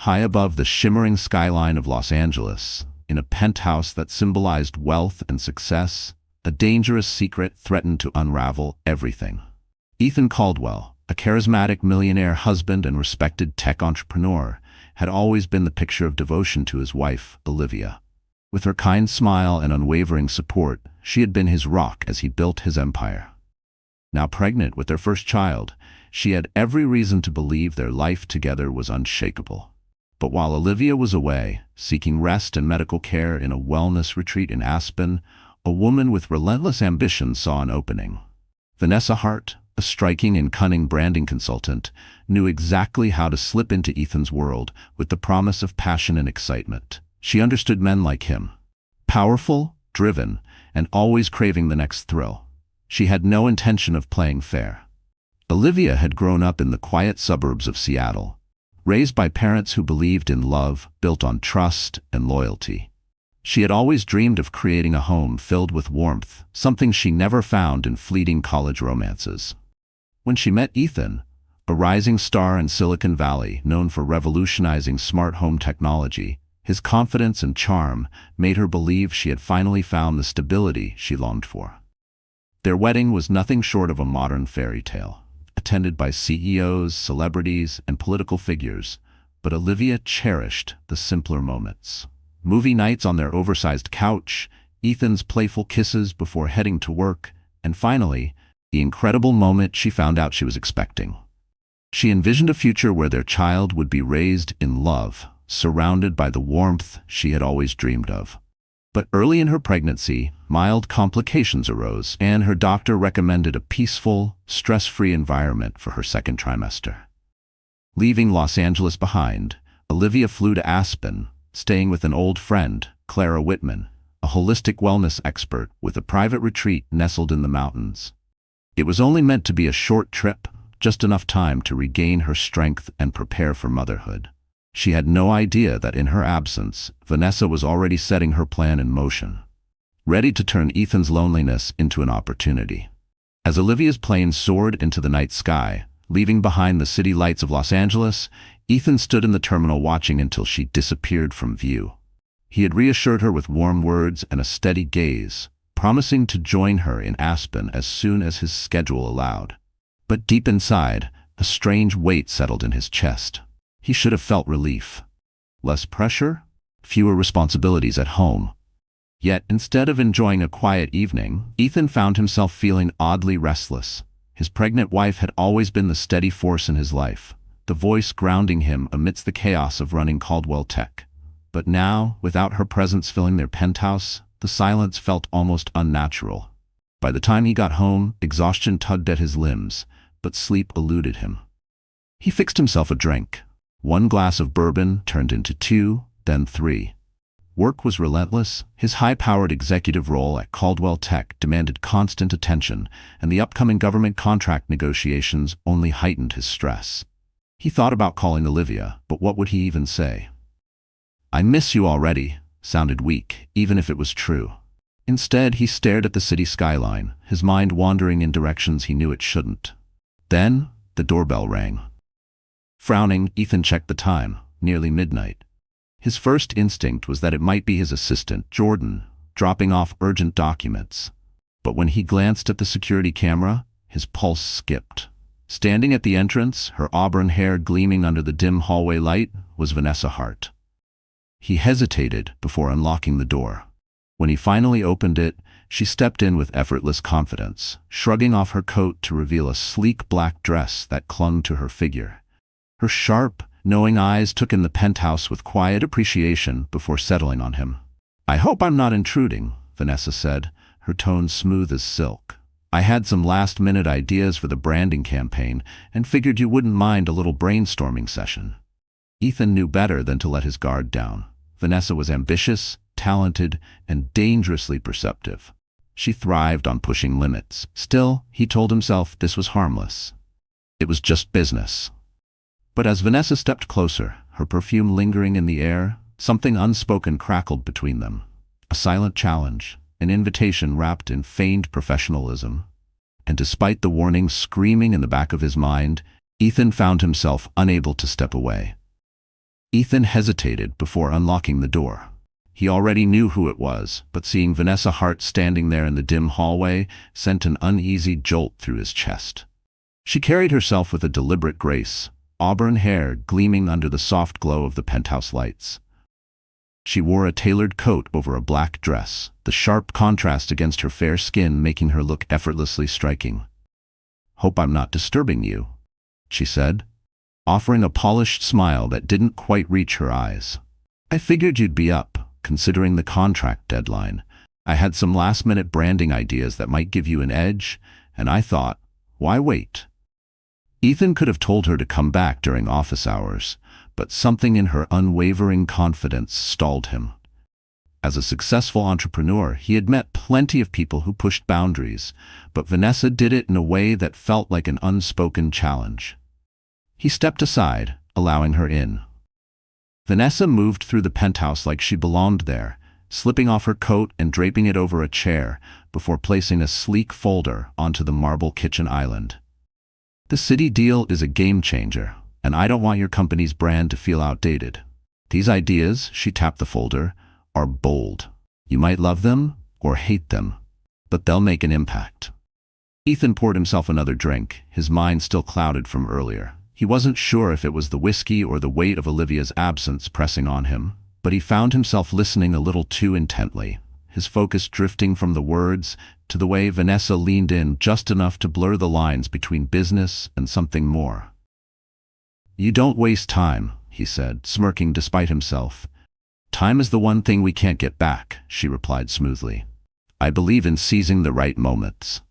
high above the shimmering skyline of Los Angeles, in a penthouse that symbolized wealth and success, a dangerous secret threatened to unravel everything. Ethan Caldwell, a charismatic millionaire husband and respected tech entrepreneur, had always been the picture of devotion to his wife, Olivia. With her kind smile and unwavering support, she had been his rock as he built his empire. Now pregnant with their first child, she had every reason to believe their life together was unshakable. But while Olivia was away, seeking rest and medical care in a wellness retreat in Aspen, a woman with relentless ambition saw an opening. Vanessa Hart, a striking and cunning branding consultant, knew exactly how to slip into Ethan's world with the promise of passion and excitement. She understood men like him. Powerful, driven, and always craving the next thrill. She had no intention of playing fair. Olivia had grown up in the quiet suburbs of Seattle, raised by parents who believed in love built on trust and loyalty. She had always dreamed of creating a home filled with warmth, something she never found in fleeting college romances. When she met Ethan, a rising star in Silicon Valley known for revolutionizing smart home technology, his confidence and charm made her believe she had finally found the stability she longed for. Their wedding was nothing short of a modern fairy tale, attended by CEOs, celebrities, and political figures, but Olivia cherished the simpler moments. Movie nights on their oversized couch, Ethan's playful kisses before heading to work, and finally, the incredible moment she found out she was expecting. She envisioned a future where their child would be raised in love, surrounded by the warmth she had always dreamed of. But early in her pregnancy, mild complications arose, and her doctor recommended a peaceful, stress-free environment for her second trimester. Leaving Los Angeles behind, Olivia flew to Aspen, staying with an old friend, Clara Whitman, a holistic wellness expert with a private retreat nestled in the mountains. It was only meant to be a short trip, just enough time to regain her strength and prepare for motherhood. She had no idea that in her absence, Vanessa was already setting her plan in motion, ready to turn Ethan's loneliness into an opportunity. As Olivia's plane soared into the night sky, leaving behind the city lights of Los Angeles, Ethan stood in the terminal watching until she disappeared from view. He had reassured her with warm words and a steady gaze, promising to join her in Aspen as soon as his schedule allowed. But deep inside, a strange weight settled in his chest. He should have felt relief. Less pressure, fewer responsibilities at home. Yet, instead of enjoying a quiet evening, Ethan found himself feeling oddly restless. His pregnant wife had always been the steady force in his life, the voice grounding him amidst the chaos of running Caldwell Tech. But now, without her presence filling their penthouse, the silence felt almost unnatural. By the time he got home, exhaustion tugged at his limbs, but sleep eluded him. He fixed himself a drink. One glass of bourbon turned into 2, then 3. Work was relentless. His high-powered executive role at Caldwell Tech demanded constant attention, and the upcoming government contract negotiations only heightened his stress. He thought about calling Olivia, but what would he even say? "I miss you already," sounded weak, even if it was true. Instead, he stared at the city skyline, his mind wandering in directions he knew it shouldn't. Then, the doorbell rang. Frowning, Ethan checked the time, nearly midnight. His first instinct was that it might be his assistant, Jordan, dropping off urgent documents. But when he glanced at the security camera, his pulse skipped. Standing at the entrance, her auburn hair gleaming under the dim hallway light, was Vanessa Hart. He hesitated before unlocking the door. When he finally opened it, she stepped in with effortless confidence, shrugging off her coat to reveal a sleek black dress that clung to her figure. Her sharp, knowing eyes took in the penthouse with quiet appreciation before settling on him. "I hope I'm not intruding," Vanessa said, her tone smooth as silk. "I had some last-minute ideas for the branding campaign and figured you wouldn't mind a little brainstorming session." Ethan knew better than to let his guard down. Vanessa was ambitious, talented, and dangerously perceptive. She thrived on pushing limits. Still, he told himself this was harmless. It was just business. But as Vanessa stepped closer, her perfume lingering in the air, something unspoken crackled between them. A silent challenge, an invitation wrapped in feigned professionalism. And despite the warning screaming in the back of his mind, Ethan found himself unable to step away. Ethan hesitated before unlocking the door. He already knew who it was, but seeing Vanessa Hart standing there in the dim hallway sent an uneasy jolt through his chest. She carried herself with a deliberate grace, auburn hair gleaming under the soft glow of the penthouse lights. She wore a tailored coat over a black dress, the sharp contrast against her fair skin making her look effortlessly striking. "Hope I'm not disturbing you," she said, offering a polished smile that didn't quite reach her eyes. "I figured you'd be up, considering the contract deadline. I had some last-minute branding ideas that might give you an edge, and I thought, why wait?" Ethan could have told her to come back during office hours, but something in her unwavering confidence stalled him. As a successful entrepreneur, he had met plenty of people who pushed boundaries, but Vanessa did it in a way that felt like an unspoken challenge. He stepped aside, allowing her in. Vanessa moved through the penthouse like she belonged there, slipping off her coat and draping it over a chair before placing a sleek folder onto the marble kitchen island. "The city deal is a game changer, and I don't want your company's brand to feel outdated. These ideas," she tapped the folder, "are bold. You might love them or hate them, but they'll make an impact." Ethan poured himself another drink, his mind still clouded from earlier. He wasn't sure if it was the whiskey or the weight of Olivia's absence pressing on him, but he found himself listening a little too intently, his focus drifting from the words to the way Vanessa leaned in just enough to blur the lines between business and something more. "You don't waste time," he said, smirking despite himself. "Time is the one thing we can't get back," she replied smoothly. "I believe in seizing the right moments."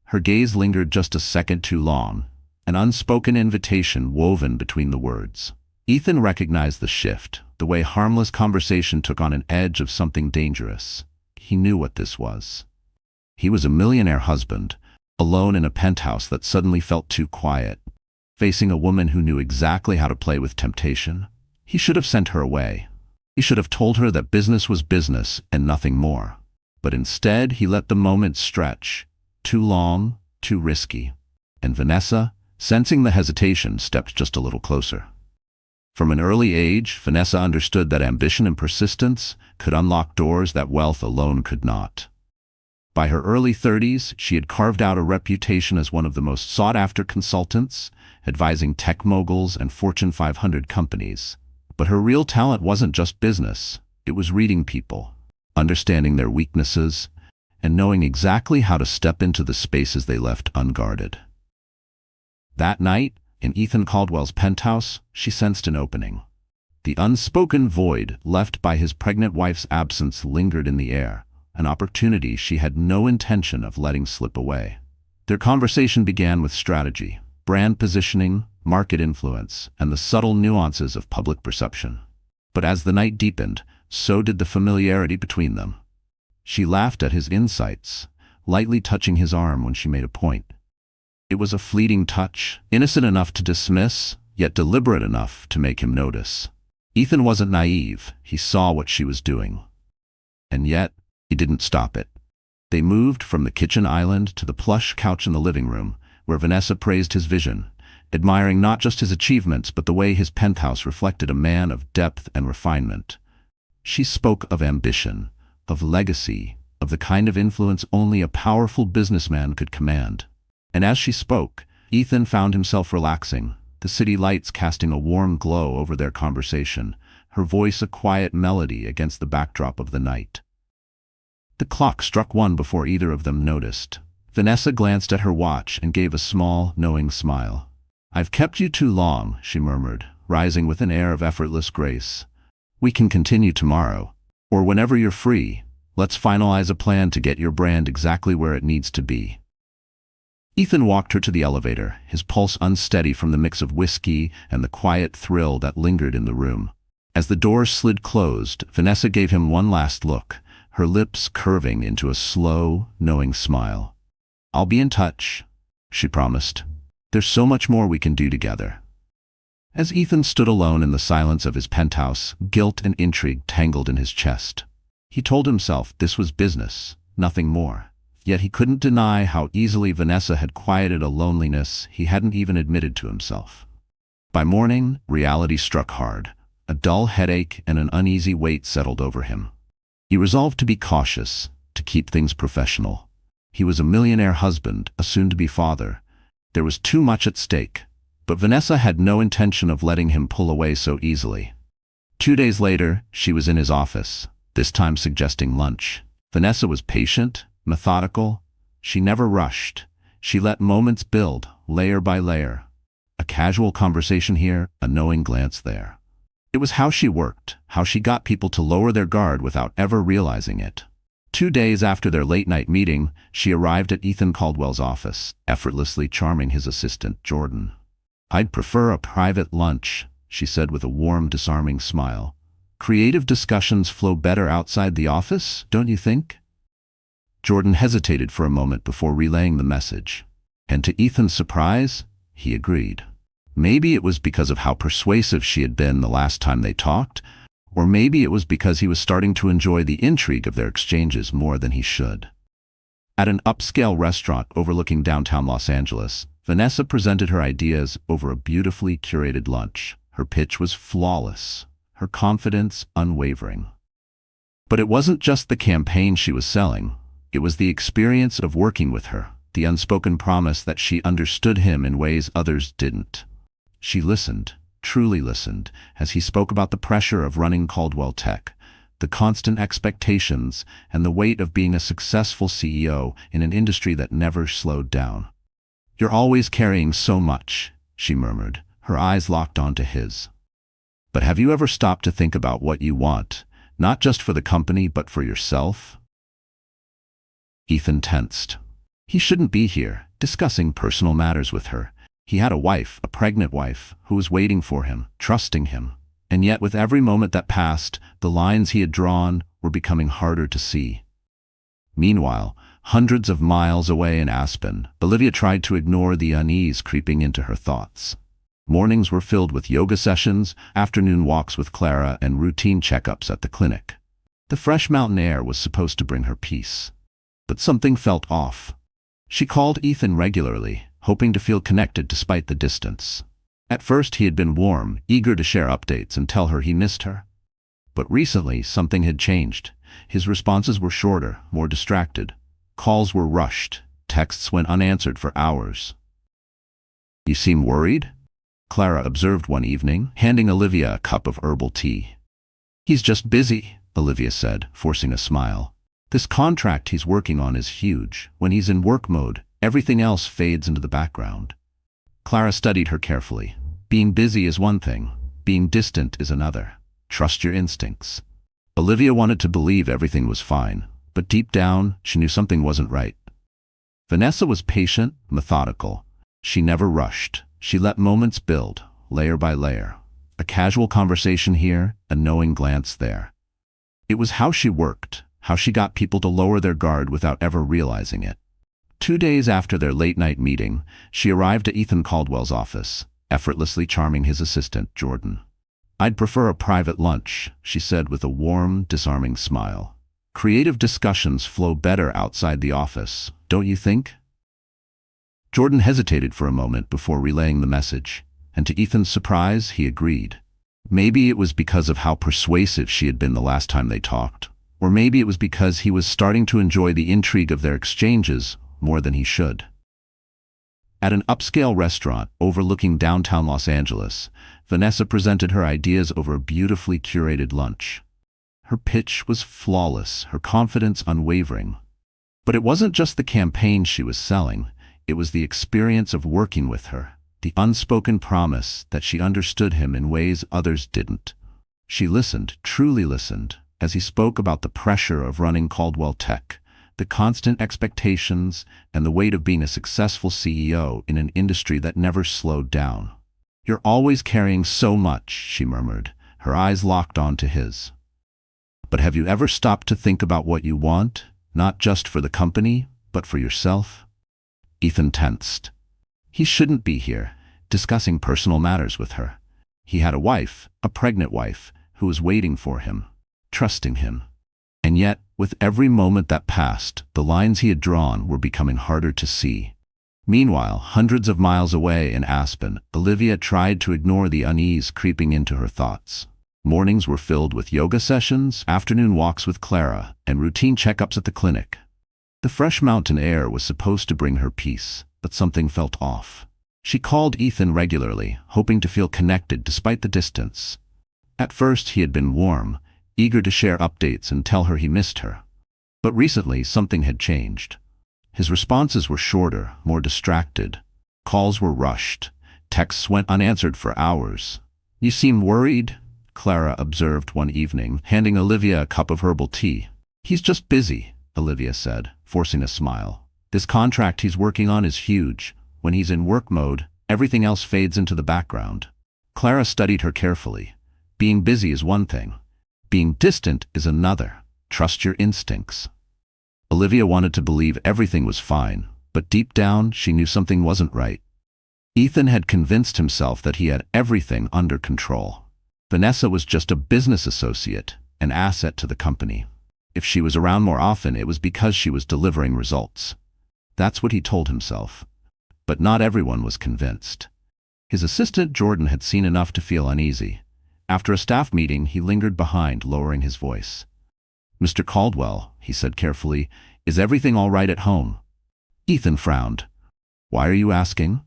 Her gaze lingered just a second too long, an unspoken invitation woven between the words. Ethan recognized the shift, the way harmless conversation took on an edge of something dangerous. He knew what this was. He was a millionaire husband, alone in a penthouse that suddenly felt too quiet, facing a woman who knew exactly how to play with temptation. He should have sent her away. He should have told her that business was business and nothing more. But instead, he let the moment stretch. Too long, too risky. And Vanessa, sensing the hesitation, stepped just a little closer. From an early age, Vanessa understood that ambition and persistence could unlock doors that wealth alone could not. By her early 30s, she had carved out a reputation as one of the most sought-after consultants, advising tech moguls and Fortune 500 companies. But her real talent wasn't just business. It was reading people, understanding their weaknesses, and knowing exactly how to step into the spaces they left unguarded. That night, in Ethan Caldwell's penthouse, she sensed an opening. The unspoken void left by his pregnant wife's absence lingered in the air, an opportunity she had no intention of letting slip away. Their conversation began with strategy, brand positioning, market influence, and the subtle nuances of public perception. But as the night deepened, so did the familiarity between them. She laughed at his insights, lightly touching his arm when she made a point. It was a fleeting touch, innocent enough to dismiss, yet deliberate enough to make him notice. Ethan wasn't naive. He saw what she was doing. And yet, he didn't stop it. They moved from the kitchen island to the plush couch in the living room, where Vanessa praised his vision, admiring not just his achievements but the way his penthouse reflected a man of depth and refinement. She spoke of ambition, of legacy, of the kind of influence only a powerful businessman could command. And as she spoke, Ethan found himself relaxing, the city lights casting a warm glow over their conversation, her voice a quiet melody against the backdrop of the night. The clock struck 1 before either of them noticed. Vanessa glanced at her watch and gave a small, knowing smile. "I've kept you too long," she murmured, rising with an air of effortless grace. "We can continue tomorrow, or whenever you're free. Let's finalize a plan to get your brand exactly where it needs to be." Ethan walked her to the elevator, his pulse unsteady from the mix of whiskey and the quiet thrill that lingered in the room. As the doors slid closed, Vanessa gave him one last look, her lips curving into a slow, knowing smile. "I'll be in touch," she promised. "There's so much more we can do together." As Ethan stood alone in the silence of his penthouse, guilt and intrigue tangled in his chest. He told himself this was business, nothing more. Yet he couldn't deny how easily Vanessa had quieted a loneliness he hadn't even admitted to himself. By morning, reality struck hard. A dull headache and an uneasy weight settled over him. He resolved to be cautious, to keep things professional. He was a millionaire husband, a soon-to-be father. There was too much at stake, but Vanessa had no intention of letting him pull away so easily. 2 days later, she was in his office, this time suggesting lunch. Vanessa was patient, methodical. She never rushed. She let moments build, layer by layer. A casual conversation here, a knowing glance there. It was how she worked, how she got people to lower their guard without ever realizing it. 2 days after their late-night meeting, she arrived at Ethan Caldwell's office, effortlessly charming his assistant, Jordan. "I'd prefer a private lunch," she said with a warm, disarming smile. "Creative discussions flow better outside the office, don't you think?" Jordan hesitated for a moment before relaying the message. And to Ethan's surprise, he agreed. Maybe it was because of how persuasive she had been the last time they talked, or maybe it was because he was starting to enjoy the intrigue of their exchanges more than he should. At an upscale restaurant overlooking downtown Los Angeles, Vanessa presented her ideas over a beautifully curated lunch. Her pitch was flawless, her confidence unwavering. But it wasn't just the campaign she was selling. It was the experience of working with her, the unspoken promise that she understood him in ways others didn't. She listened, truly listened, as he spoke about the pressure of running Caldwell Tech, the constant expectations, and the weight of being a successful CEO in an industry that never slowed down. "You're always carrying so much," she murmured, her eyes locked onto his. "But have you ever stopped to think about what you want, not just for the company but for yourself?" Ethan tensed. He shouldn't be here, discussing personal matters with her. He had a wife, a pregnant wife, who was waiting for him, trusting him. And yet with every moment that passed, the lines he had drawn were becoming harder to see. Meanwhile, hundreds of miles away in Aspen, Olivia tried to ignore the unease creeping into her thoughts. Mornings were filled with yoga sessions, afternoon walks with Clara, and routine checkups at the clinic. The fresh mountain air was supposed to bring her peace. But something felt off. She called Ethan regularly, hoping to feel connected despite the distance. At first he had been warm, eager to share updates and tell her he missed her. But recently something had changed. His responses were shorter, more distracted. Calls were rushed. Texts went unanswered for hours. "You seem worried?" Clara observed one evening, handing Olivia a cup of herbal tea. "He's just busy," Olivia said, forcing a smile. "This contract he's working on is huge. When he's in work mode, everything else fades into the background." Clara studied her carefully. Being busy is one thing. Being distant is another. Trust your instincts. Olivia wanted to believe everything was fine, but deep down, she knew something wasn't right. Vanessa was patient, methodical. She never rushed. She let moments build, layer by layer. A casual conversation here, a knowing glance there. It was how she worked, how she got people to lower their guard without ever realizing it. 2 days after their late-night meeting, she arrived at Ethan Caldwell's office, effortlessly charming his assistant, Jordan. "I'd prefer a private lunch," she said with a warm, disarming smile. "Creative discussions flow better outside the office, don't you think?" Jordan hesitated for a moment before relaying the message, and to Ethan's surprise, he agreed. Maybe it was because of how persuasive she had been the last time they talked, or maybe it was because he was starting to enjoy the intrigue of their exchanges more than he should. At an upscale restaurant overlooking downtown Los Angeles, Vanessa presented her ideas over a beautifully curated lunch. Her pitch was flawless, her confidence unwavering. But it wasn't just the campaign she was selling, it was the experience of working with her, the unspoken promise that she understood him in ways others didn't. She listened, truly listened, as he spoke about the pressure of running Caldwell Tech, the constant expectations, and the weight of being a successful CEO in an industry that never slowed down. "You're always carrying so much," she murmured, her eyes locked onto his. "But have you ever stopped to think about what you want, not just for the company, but for yourself?" Ethan tensed. He shouldn't be here, discussing personal matters with her. He had a wife, a pregnant wife, who was waiting for him, trusting him. And yet, with every moment that passed, the lines he had drawn were becoming harder to see. Meanwhile, hundreds of miles away in Aspen, Olivia tried to ignore the unease creeping into her thoughts. Mornings were filled with yoga sessions, afternoon walks with Clara, and routine checkups at the clinic. The fresh mountain air was supposed to bring her peace, but something felt off. She called Ethan regularly, hoping to feel connected despite the distance. At first he had been warm, eager to share updates and tell her he missed her. But recently something had changed. His responses were shorter, more distracted. Calls were rushed. Texts went unanswered for hours. "You seem worried," Clara observed one evening, handing Olivia a cup of herbal tea. "He's just busy," Olivia said, forcing a smile. "This contract he's working on is huge. When he's in work mode, everything else fades into the background." Clara studied her carefully. Being busy is one thing. Being distant is another. Trust your instincts. Olivia wanted to believe everything was fine, but deep down she knew something wasn't right. Ethan had convinced himself that he had everything under control. Vanessa was just a business associate, an asset to the company. If she was around more often, it was because she was delivering results. That's what he told himself. But not everyone was convinced. His assistant Jordan had seen enough to feel uneasy. After a staff meeting, he lingered behind, lowering his voice. "Mr. Caldwell," he said carefully, "is everything all right at home?" Ethan frowned. "Why are you asking?"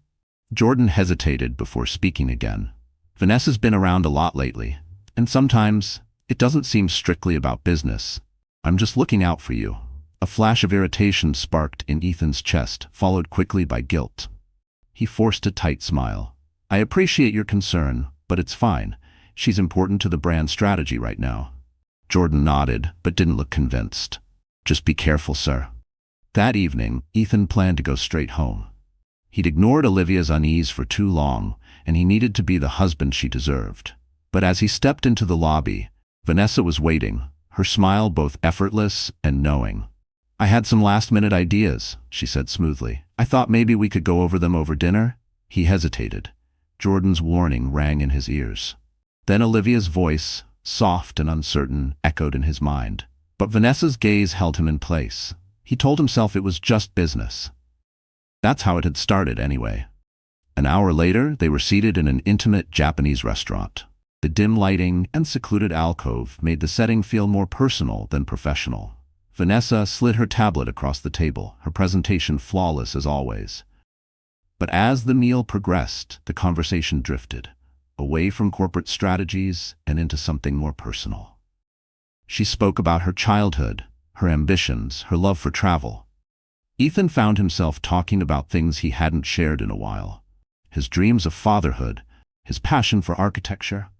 Jordan hesitated before speaking again. "Vanessa's been around a lot lately, and sometimes it doesn't seem strictly about business. I'm just looking out for you." A flash of irritation sparked in Ethan's chest, followed quickly by guilt. He forced a tight smile. "I appreciate your concern, but it's fine. She's important to the brand strategy right now." Jordan nodded, but didn't look convinced. "Just be careful, sir." That evening, Ethan planned to go straight home. He'd ignored Olivia's unease for too long, and he needed to be the husband she deserved. But as he stepped into the lobby, Vanessa was waiting, her smile both effortless and knowing. "I had some last-minute ideas," she said smoothly. "I thought maybe we could go over them over dinner." He hesitated. Jordan's warning rang in his ears. Then Olivia's voice, soft and uncertain, echoed in his mind. But Vanessa's gaze held him in place. He told himself it was just business. That's how it had started anyway. An hour later, they were seated in an intimate Japanese restaurant. The dim lighting and secluded alcove made the setting feel more personal than professional. Vanessa slid her tablet across the table, her presentation flawless as always. But as the meal progressed, the conversation drifted, away from corporate strategies and into something more personal. She spoke about her childhood, her ambitions, her love for travel. Ethan found himself talking about things he hadn't shared in a while. His dreams of fatherhood, his passion for architecture.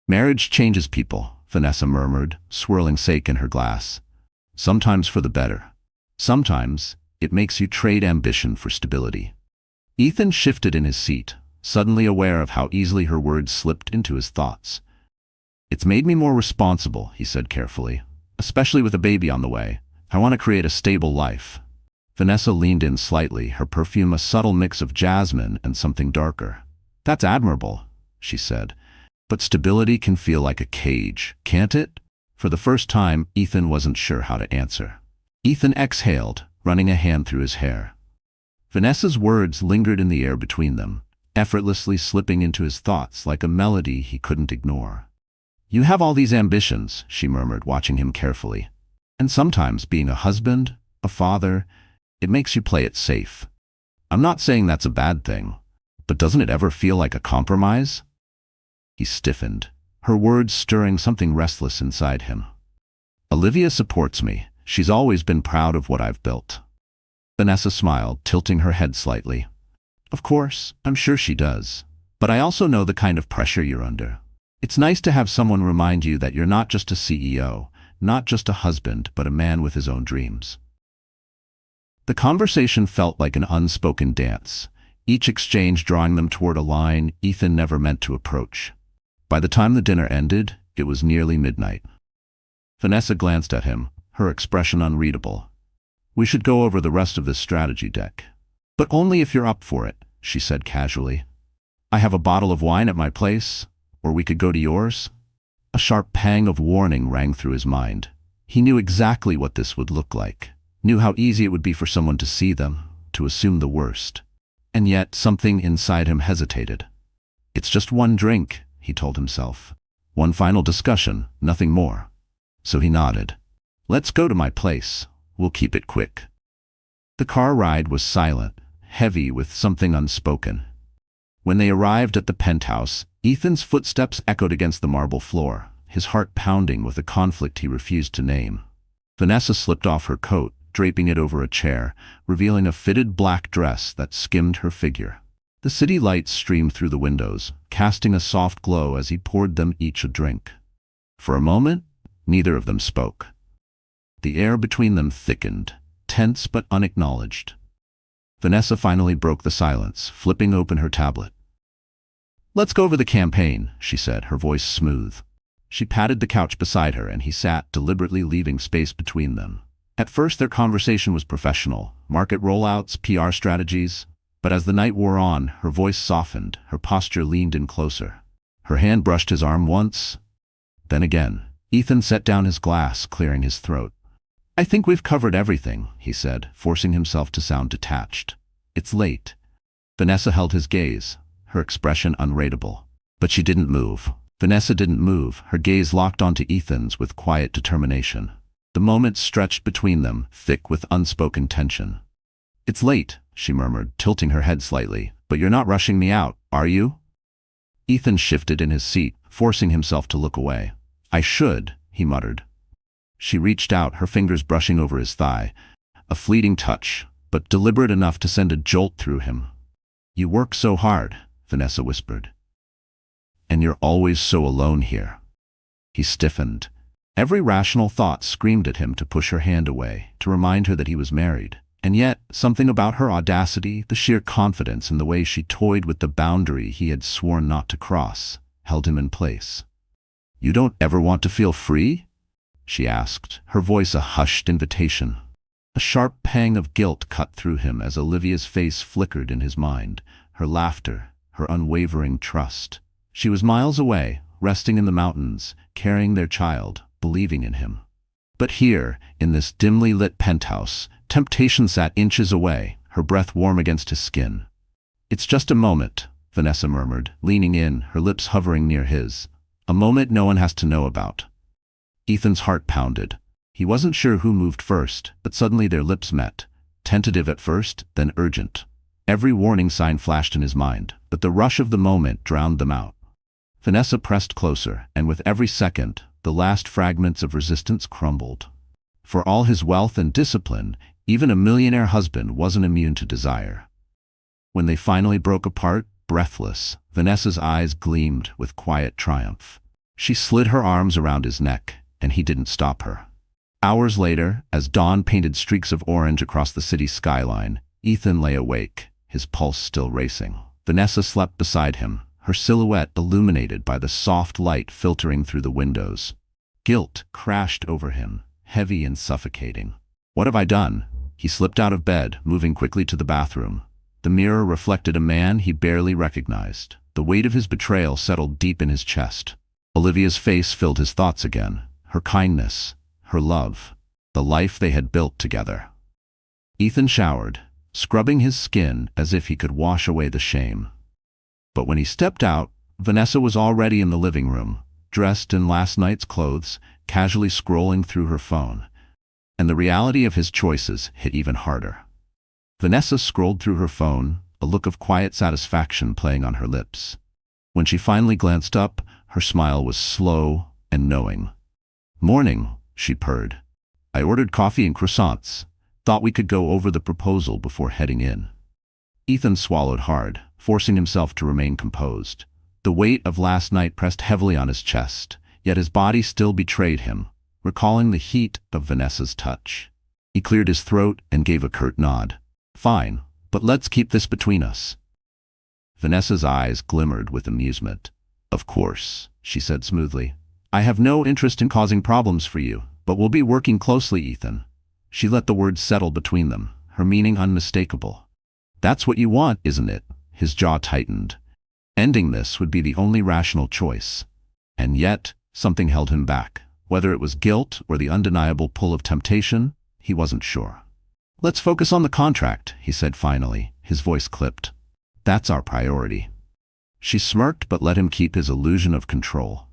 "Marriage changes people," Vanessa murmured, swirling sake in her glass. "Sometimes for the better. Sometimes it makes you trade ambition for stability." Ethan shifted in his seat, suddenly aware of how easily her words slipped into his thoughts. "It's made me more responsible," he said carefully. "Especially with a baby on the way. I want to create a stable life." Vanessa leaned in slightly, her perfume a subtle mix of jasmine and something darker. "That's admirable," she said. "But stability can feel like a cage, can't it?" For the first time, Ethan wasn't sure how to answer. Ethan exhaled, running a hand through his hair. Vanessa's words lingered in the air between them, effortlessly slipping into his thoughts like a melody he couldn't ignore. "You have all these ambitions," she murmured, watching him carefully. "And sometimes being a husband, a father, it makes you play it safe. I'm not saying that's a bad thing, but doesn't it ever feel like a compromise?" He stiffened, her words stirring something restless inside him. "Olivia supports me. She's always been proud of what I've built." Vanessa smiled, tilting her head slightly. "Of course, I'm sure she does. But I also know the kind of pressure you're under. It's nice to have someone remind you that you're not just a CEO, not just a husband, but a man with his own dreams." The conversation felt like an unspoken dance, each exchange drawing them toward a line Ethan never meant to approach. By the time the dinner ended, it was nearly midnight. Vanessa glanced at him, her expression unreadable. "We should go over the rest of this strategy deck. But only if you're up for it," she said casually. "I have a bottle of wine at my place, or we could go to yours." A sharp pang of warning rang through his mind. He knew exactly what this would look like, knew how easy it would be for someone to see them, to assume the worst. And yet something inside him hesitated. "It's just one drink," he told himself. One final discussion, nothing more. So he nodded. Let's go to my place. We'll keep it quick. The car ride was silent, heavy with something unspoken. When they arrived at the penthouse, Ethan's footsteps echoed against the marble floor, his heart pounding with a conflict he refused to name. Vanessa slipped off her coat, draping it over a chair, revealing a fitted black dress that skimmed her figure. The city lights streamed through the windows, casting a soft glow as he poured them each a drink. For a moment, neither of them spoke. The air between them thickened, tense but unacknowledged. Vanessa finally broke the silence, flipping open her tablet. "Let's go over the campaign," she said, her voice smooth. She patted the couch beside her and he sat, deliberately leaving space between them. At first their conversation was professional, market rollouts, PR strategies. But as the night wore on, her voice softened, her posture leaned in closer. Her hand brushed his arm once, then again. Ethan set down his glass, clearing his throat. "I think we've covered everything," he said, forcing himself to sound detached. "It's late." Vanessa held his gaze, her expression unreadable. But she didn't move. Vanessa didn't move, her gaze locked onto Ethan's with quiet determination. The moment stretched between them, thick with unspoken tension. "It's late," she murmured, tilting her head slightly. "But you're not rushing me out, are you?" Ethan shifted in his seat, forcing himself to look away. "I should," he muttered. She reached out, her fingers brushing over his thigh. A fleeting touch, but deliberate enough to send a jolt through him. "You work so hard," Vanessa whispered. "And you're always so alone here." He stiffened. Every rational thought screamed at him to push her hand away, to remind her that he was married. And yet, something about her audacity, the sheer confidence in the way she toyed with the boundary he had sworn not to cross, held him in place. "You don't ever want to feel free?" she asked, her voice a hushed invitation. A sharp pang of guilt cut through him as Olivia's face flickered in his mind, her laughter, her unwavering trust. She was miles away, resting in the mountains, carrying their child, believing in him. But here, in this dimly lit penthouse, temptation sat inches away, her breath warm against his skin. "It's just a moment," Vanessa murmured, leaning in, her lips hovering near his. "A moment no one has to know about." Ethan's heart pounded. He wasn't sure who moved first, but suddenly their lips met, tentative at first, then urgent. Every warning sign flashed in his mind, but the rush of the moment drowned them out. Vanessa pressed closer, and with every second, the last fragments of resistance crumbled. For all his wealth and discipline, even a millionaire husband wasn't immune to desire. When they finally broke apart, breathless, Vanessa's eyes gleamed with quiet triumph. She slid her arms around his neck, and he didn't stop her. Hours later, as dawn painted streaks of orange across the city skyline, Ethan lay awake, his pulse still racing. Vanessa slept beside him, her silhouette illuminated by the soft light filtering through the windows. Guilt crashed over him, heavy and suffocating. "What have I done?" He slipped out of bed, moving quickly to the bathroom. The mirror reflected a man he barely recognized. The weight of his betrayal settled deep in his chest. Olivia's face filled his thoughts again, her kindness, her love, the life they had built together. Ethan showered, scrubbing his skin as if he could wash away the shame. But when he stepped out, Vanessa was already in the living room, dressed in last night's clothes, casually scrolling through her phone. And the reality of his choices hit even harder. Vanessa scrolled through her phone, a look of quiet satisfaction playing on her lips. When she finally glanced up, her smile was slow and knowing. "Morning," she purred. "I ordered coffee and croissants. Thought we could go over the proposal before heading in." Ethan swallowed hard, forcing himself to remain composed. The weight of last night pressed heavily on his chest, yet his body still betrayed him, recalling the heat of Vanessa's touch. He cleared his throat and gave a curt nod. "Fine, but let's keep this between us." Vanessa's eyes glimmered with amusement. "Of course," she said smoothly. "I have no interest in causing problems for you, but we'll be working closely, Ethan." She let the words settle between them, her meaning unmistakable. "That's what you want, isn't it?" His jaw tightened. Ending this would be the only rational choice. And yet, something held him back. Whether it was guilt or the undeniable pull of temptation, he wasn't sure. "Let's focus on the contract," he said finally, his voice clipped. "That's our priority." She smirked but let him keep his illusion of control.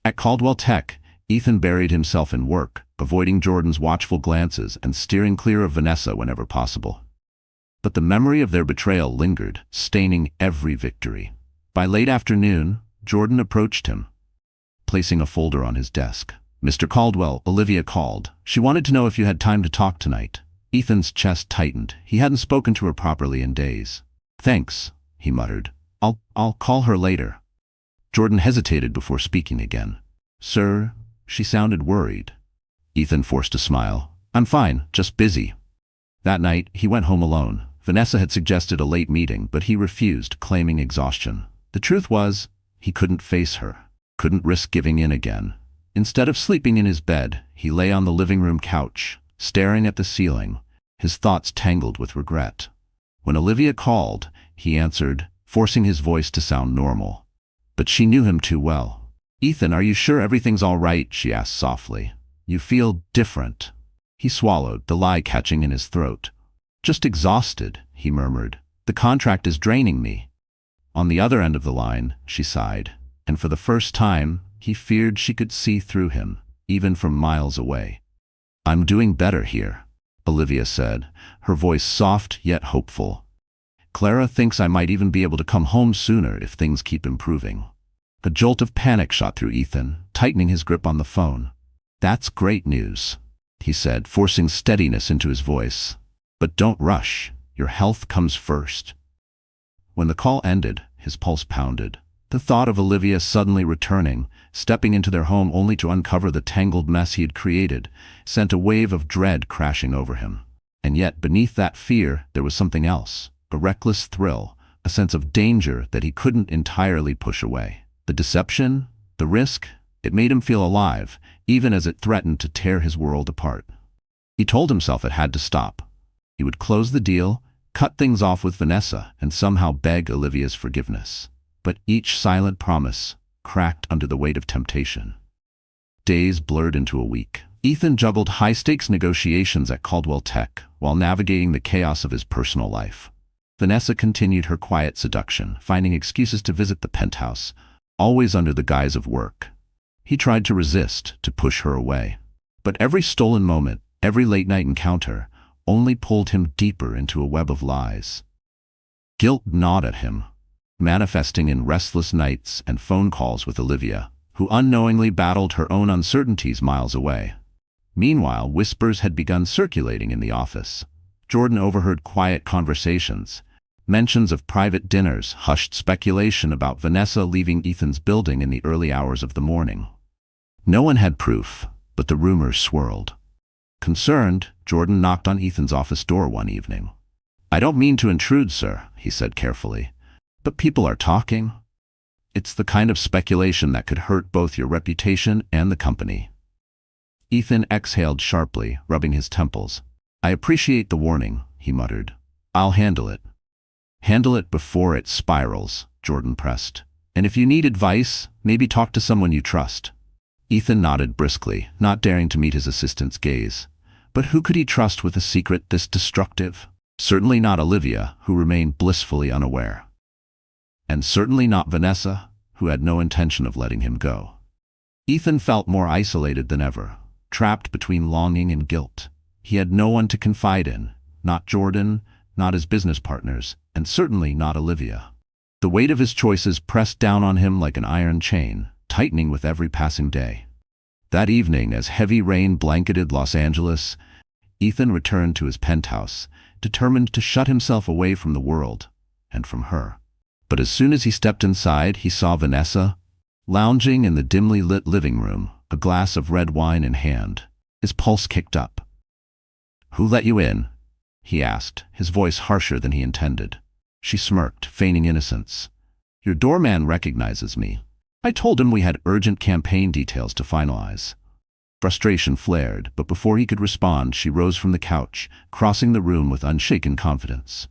At Caldwell Tech, Ethan buried himself in work, avoiding Jordan's watchful glances and steering clear of Vanessa whenever possible. But the memory of their betrayal lingered, staining every victory. By late afternoon, Jordan approached him, placing a folder on his desk. "Mr. Caldwell," Olivia called. "She wanted to know if you had time to talk tonight." Ethan's chest tightened. He hadn't spoken to her properly in days. "Thanks," he muttered. I'll call her later." Jordan hesitated before speaking again. "Sir?" She sounded worried. Ethan forced a smile. "I'm fine, just busy." That night, he went home alone. Vanessa had suggested a late meeting, but he refused, claiming exhaustion. The truth was, he couldn't face her, couldn't risk giving in again. Instead of sleeping in his bed, he lay on the living room couch, staring at the ceiling, his thoughts tangled with regret. When Olivia called, he answered, forcing his voice to sound normal. But she knew him too well. "Ethan, are you sure everything's all right?" she asked softly. "You feel different." He swallowed, the lie catching in his throat. "Just exhausted," he murmured. "The contract is draining me." On the other end of the line, she sighed, and for the first time, he feared she could see through him, even from miles away. "I'm doing better here," Olivia said, her voice soft yet hopeful. "Clara thinks I might even be able to come home sooner if things keep improving." A jolt of panic shot through Ethan, tightening his grip on the phone. "That's great news," he said, forcing steadiness into his voice. "But don't rush. Your health comes first." When the call ended, his pulse pounded. The thought of Olivia suddenly returning, stepping into their home only to uncover the tangled mess he had created, sent a wave of dread crashing over him. And yet, beneath that fear, there was something else. A reckless thrill, a sense of danger that he couldn't entirely push away. The deception, the risk, it made him feel alive, even as it threatened to tear his world apart. He told himself it had to stop. He would close the deal, cut things off with Vanessa, and somehow beg Olivia's forgiveness. But each silent promise cracked under the weight of temptation. Days blurred into a week. Ethan juggled high-stakes negotiations at Caldwell Tech while navigating the chaos of his personal life. Vanessa continued her quiet seduction, finding excuses to visit the penthouse, always under the guise of work. He tried to resist, to push her away. But every stolen moment, every late-night encounter, only pulled him deeper into a web of lies. Guilt gnawed at him, manifesting in restless nights and phone calls with Olivia, who unknowingly battled her own uncertainties miles away. Meanwhile, whispers had begun circulating in the office. Jordan overheard quiet conversations, mentions of private dinners, hushed speculation about Vanessa leaving Ethan's building in the early hours of the morning. No one had proof, but the rumors swirled. Concerned, Jordan knocked on Ethan's office door one evening. "I don't mean to intrude, sir," he said carefully, "but people are talking. It's the kind of speculation that could hurt both your reputation and the company." Ethan exhaled sharply, rubbing his temples. "I appreciate the warning," he muttered. "I'll handle it." "Handle it before it spirals," Jordan pressed. "And if you need advice, maybe talk to someone you trust." Ethan nodded briskly, not daring to meet his assistant's gaze. But who could he trust with a secret this destructive? Certainly not Olivia, who remained blissfully unaware. And certainly not Vanessa, who had no intention of letting him go. Ethan felt more isolated than ever, trapped between longing and guilt. He had no one to confide in, not Jordan, not his business partners, and certainly not Olivia. The weight of his choices pressed down on him like an iron chain, tightening with every passing day. That evening, as heavy rain blanketed Los Angeles, Ethan returned to his penthouse, determined to shut himself away from the world, and from her. But as soon as he stepped inside, he saw Vanessa, lounging in the dimly lit living room, a glass of red wine in hand. His pulse kicked up. "Who let you in?" he asked, his voice harsher than he intended. She smirked, feigning innocence. "Your doorman recognizes me. I told him we had urgent campaign details to finalize." Frustration flared, but before he could respond, she rose from the couch, crossing the room with unshaken confidence.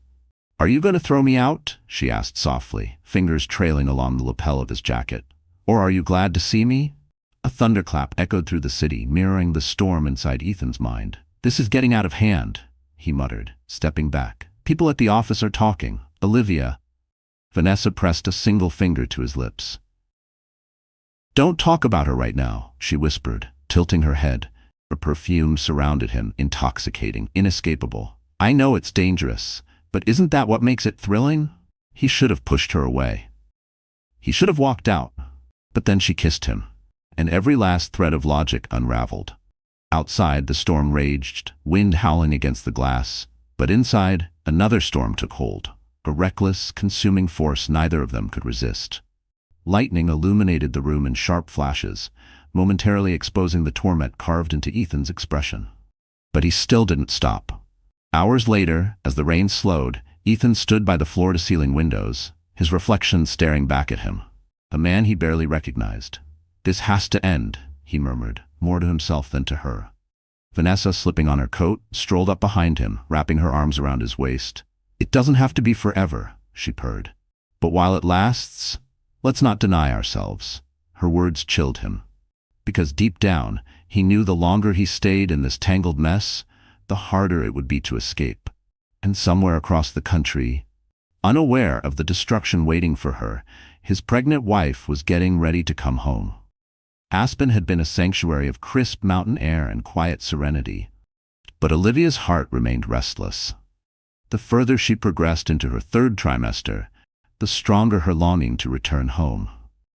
"Are you going to throw me out?" she asked softly, fingers trailing along the lapel of his jacket. "Or are you glad to see me?" A thunderclap echoed through the city, mirroring the storm inside Ethan's mind. "This is getting out of hand," he muttered, stepping back. "People at the office are talking. Olivia." Vanessa pressed a single finger to his lips. Don't talk about her right now, she whispered, tilting her head. Her perfume surrounded him, intoxicating, inescapable. I know it's dangerous, but isn't that what makes it thrilling? He should have pushed her away. He should have walked out. But then she kissed him, and every last thread of logic unraveled. Outside, the storm raged, wind howling against the glass, but inside, another storm took hold, a reckless, consuming force neither of them could resist. Lightning illuminated the room in sharp flashes, momentarily exposing the torment carved into Ethan's expression. But he still didn't stop. Hours later, as the rain slowed, Ethan stood by the floor-to-ceiling windows, his reflection staring back at him. A man he barely recognized. "This has to end," he murmured, more to himself than to her. Vanessa, slipping on her coat, strolled up behind him, wrapping her arms around his waist. "It doesn't have to be forever," she purred. "But while it lasts, let's not deny ourselves." Her words chilled him. Because deep down, he knew the longer he stayed in this tangled mess, the harder it would be to escape. And somewhere across the country, unaware of the destruction waiting for her, his pregnant wife was getting ready to come home. Aspen had been a sanctuary of crisp mountain air and quiet serenity. But Olivia's heart remained restless. The further she progressed into her third trimester, the stronger her longing to return home.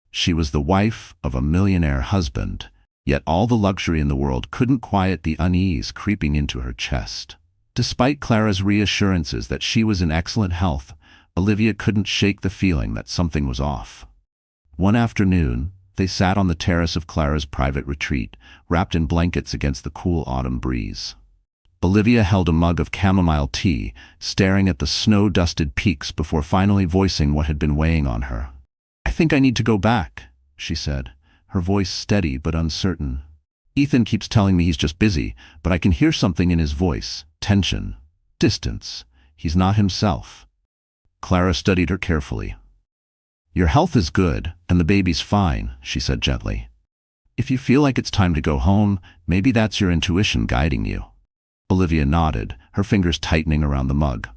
She was the wife of a millionaire husband, yet all the luxury in the world couldn't quiet the unease creeping into her chest. Despite Clara's reassurances that she was in excellent health, Olivia couldn't shake the feeling that something was off. One afternoon, they sat on the terrace of Clara's private retreat, wrapped in blankets against the cool autumn breeze. Olivia held a mug of chamomile tea, staring at the snow-dusted peaks before finally voicing what had been weighing on her. "I think I need to go back," she said, her voice steady but uncertain. "Ethan keeps telling me he's just busy, but I can hear something in his voice, tension, distance. He's not himself." Clara studied her carefully. "Your health is good, and the baby's fine," she said gently. "If you feel like it's time to go home, maybe that's your intuition guiding you." Olivia nodded, her fingers tightening around the mug.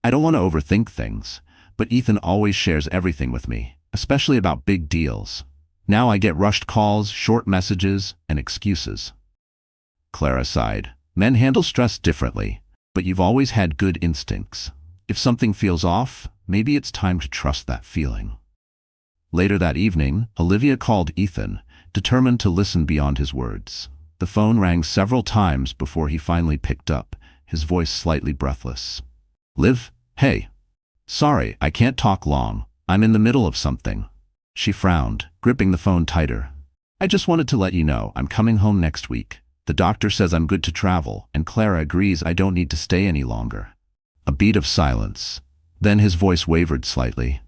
"I don't want to overthink things, but Ethan always shares everything with me, especially about big deals. Now I get rushed calls, short messages, and excuses." Clara sighed. "Men handle stress differently, but you've always had good instincts. If something feels off, maybe it's time to trust that feeling." Later that evening, Olivia called Ethan, determined to listen beyond his words. The phone rang several times before he finally picked up, his voice slightly breathless. "Liv? Hey. Sorry, I can't talk long. I'm in the middle of something." She frowned, gripping the phone tighter. "I just wanted to let you know I'm coming home next week. The doctor says I'm good to travel, and Clara agrees I don't need to stay any longer." A beat of silence. Then his voice wavered slightly.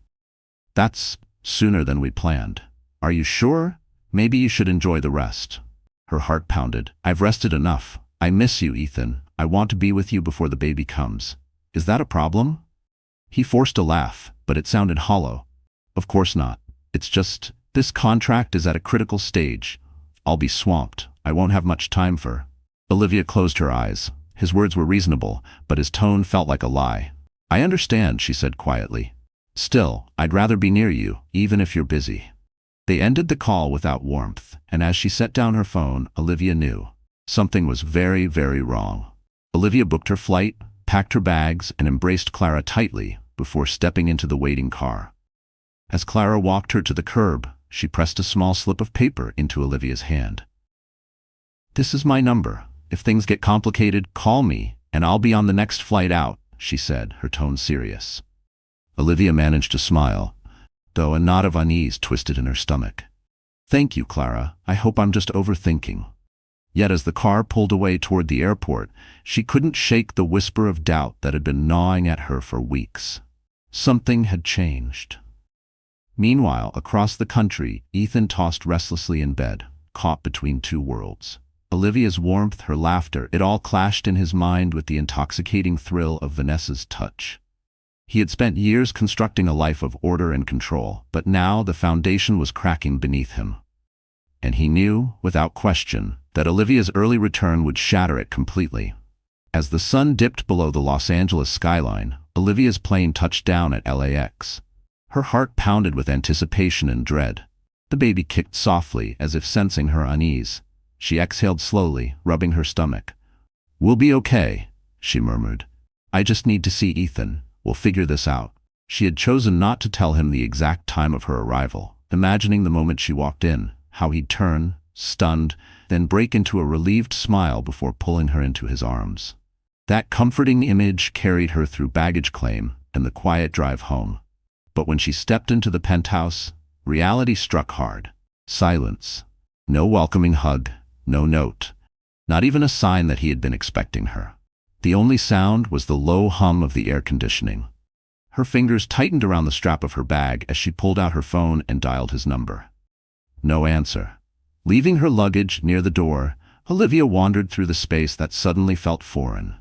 "That's sooner than we planned. Are you sure? Maybe you should enjoy the rest." Her heart pounded. "I've rested enough. I miss you, Ethan. I want to be with you before the baby comes. Is that a problem?" He forced a laugh, but it sounded hollow. "Of course not. It's just, this contract is at a critical stage. I'll be swamped. I won't have much time for—" Olivia closed her eyes. His words were reasonable, but his tone felt like a lie. "I understand," she said quietly. "Still, I'd rather be near you, even if you're busy." They ended the call without warmth, and as she set down her phone, Olivia knew. Something was very, very wrong. Olivia booked her flight, packed her bags, and embraced Clara tightly before stepping into the waiting car. As Clara walked her to the curb, she pressed a small slip of paper into Olivia's hand. "This is my number. If things get complicated, call me, and I'll be on the next flight out," she said, her tone serious. Olivia managed to smile, though a knot of unease twisted in her stomach. "Thank you, Clara. I hope I'm just overthinking." Yet as the car pulled away toward the airport, she couldn't shake the whisper of doubt that had been gnawing at her for weeks. Something had changed. Meanwhile, across the country, Ethan tossed restlessly in bed, caught between two worlds. Olivia's warmth, her laughter, it all clashed in his mind with the intoxicating thrill of Vanessa's touch. He had spent years constructing a life of order and control, but now the foundation was cracking beneath him. And he knew, without question, that Olivia's early return would shatter it completely. As the sun dipped below the Los Angeles skyline, Olivia's plane touched down at LAX. Her heart pounded with anticipation and dread. The baby kicked softly, as if sensing her unease. She exhaled slowly, rubbing her stomach. "We'll be okay," she murmured. "I just need to see Ethan. We'll figure this out." She had chosen not to tell him the exact time of her arrival, imagining the moment she walked in, how he'd turn, stunned, then break into a relieved smile before pulling her into his arms. That comforting image carried her through baggage claim and the quiet drive home. But when she stepped into the penthouse, reality struck hard. Silence. No welcoming hug, no note. Not even a sign that he had been expecting her. The only sound was the low hum of the air conditioning. Her fingers tightened around the strap of her bag as she pulled out her phone and dialed his number. No answer. Leaving her luggage near the door, Olivia wandered through the space that suddenly felt foreign.